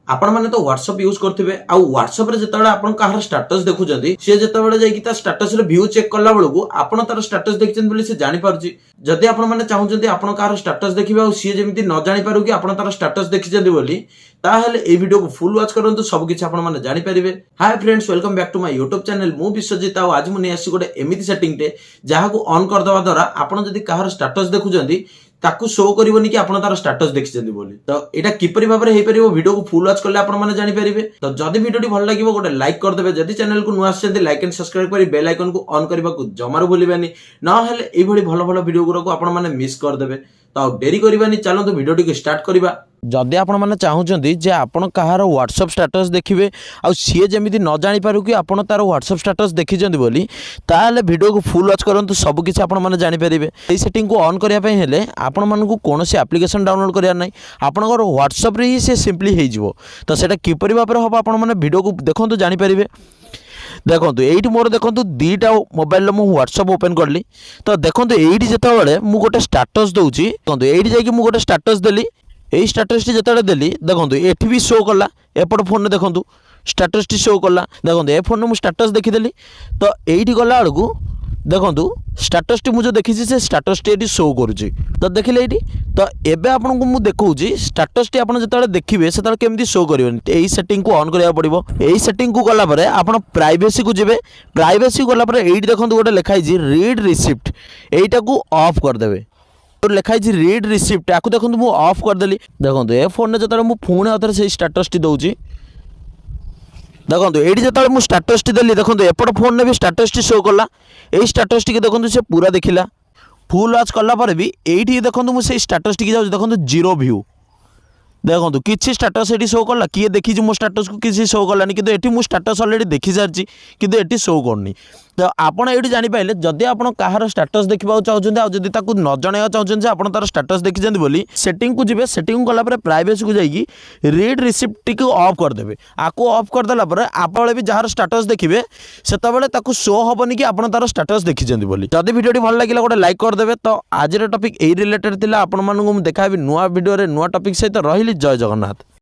आपण माने तो WhatsApp यूज करथिबे आ WhatsApp रे जेतबेले आपण काहर स्टेटस देखुजंदी से जेतबेले जाई कि ता स्टेटस रे व्यू चेक करला बेलकू आपण तार स्टेटस देखिचन बोली से जानि पारुची जदि आपण माने चाहुचंदी आपण काहर स्टेटस देखिबे आ सी जेमिति न जानि पारु कि आपण तार स्टेटस देखिचंदी बोली ताहेले ए वीडियो को फुल वॉच करंतु सब किछि आपण माने जानि परिबे। Hi friends, welcome back to my YouTube channel. मु विश्वजित आ आज मु नै आसी गोटे एमिति सेटिंग टे जहा को ऑन कर दवा द्वारा आपण जदि काहर स्टेटस देखुचंदी ताकू शो करबोनी कि आपण तार स्टेटस देखिचंदी बोली। तो एटा किपरि भाबरे हे परिबो वीडियो को फुल वॉच करले आपण माने जानि परिबे। तो जदि वीडियोटी भल लागिबो गोटे लाइक कर देबे, जदि चैनल को नुआ आछेंती लाइक एंड सब्सक्राइब करी बेल आइकन को ऑन करबा को जमारो भूलिबानी, न हेले एई भली भल भल वीडियो गुरो आपण माने मिस कर देबे। तो डेरी करबानी, चलो तो वीडियोटी को स्टार्ट करबा। जदि आपण माने चाहुचंदी जे आपण कहार WhatsApp स्टेटस देखिबे आ सी जेमिति न जानि पारु कि आपण तार WhatsApp स्टेटस देखिचंदी बोली, ताले वीडियो को फुल वॉच करंतु सब किछि आपण माने जानि परिबे। एई सेटिंग को ऑन करिया पय हेले आपण मानकु कोनोसी एप्लीकेशन डाउनलोड करिया नै, आपणकर WhatsApp रे ही से सिंपली हे जिवो। तो सेटा किपरि भाबरे हबो आपण माने वीडियो को देखंतु जानि परिबे। देखो ये मोर देखो दीटा मोबाइल मु WhatsApp ओपन करली। तो देखो ये जिते मु गोटे स्टेटस दूची, देखो ये जाकि मु गोटे स्टेटस देली, यही स्टेटस टी जिते देली देखो ये भी शो कला एपट फोन में देखो स्टेटस टी शो कला। देखो ए फोन में स्टेटस देखीदेली। तो ये गला बेलू देखो स्टेटस टी मुझे देखी से स्टेटस टी शो करुच्ची। तो देखिले ये तो एबे आपन को मु देखौची स्टेटस टी आपन जतले देखिबे सेतले केमती शो करिवनी। एई सेटिंग को ऑन करिया पड़िबो। एई सेटिंग को गला परे आपन प्राइवेसी को जिवे। प्राइवेसी गला परे एई देखंतु गोटे लिखाई जी रीड रिसिप्ट, एईटा को ऑफ कर देबे। तो लिखाई जी रीड रिसिप्ट याकू देखंतु मु ऑफ कर देली। देखंतु ए फोन ने जतले मु फोन आथरे से स्टेटस टी दउची। देखो ये जो मुझे स्टेटस टी देली देखो एपट फोन ने भी स्टेटस टी शो कला। यही स्टेटस टी देखो से पूरा देखला फुल वॉच कला पर भी ये देखो मुझे स्टेटस टी जाऊँ देखो जीरो व्यू। देखो किसी स्टेटस ये शो कला किए देखी मो स्टेटस को किसी शो कलानी, किंतु एटी मु स्टेटस ऑलरेडी देखी सारी किंतु एटी शो करनी। तो आपड़ ये जापारे जदि आप कहार स्टेटस देखा चाहते आदि न जन चाहते आप तार स्टेटस देखी बोली सेटिंग को जी सेटिंग कलापर प्राइवेसी को जाकि रीड रिसिप्ट टी ऑफ करदे। आपको ऑफ करदेला आप भी जार स्टेटस देखिए से शो हेनी कि आप तार स्टेटस देखी बोली। जदि वीडियो भल लगे गोटे लाइक करदे। तो आज टॉपिक यही रिलेटेड थी। आपण देखा नुआ वीडियो नुआ टॉपिक सहित रही। जय जगन्नाथ।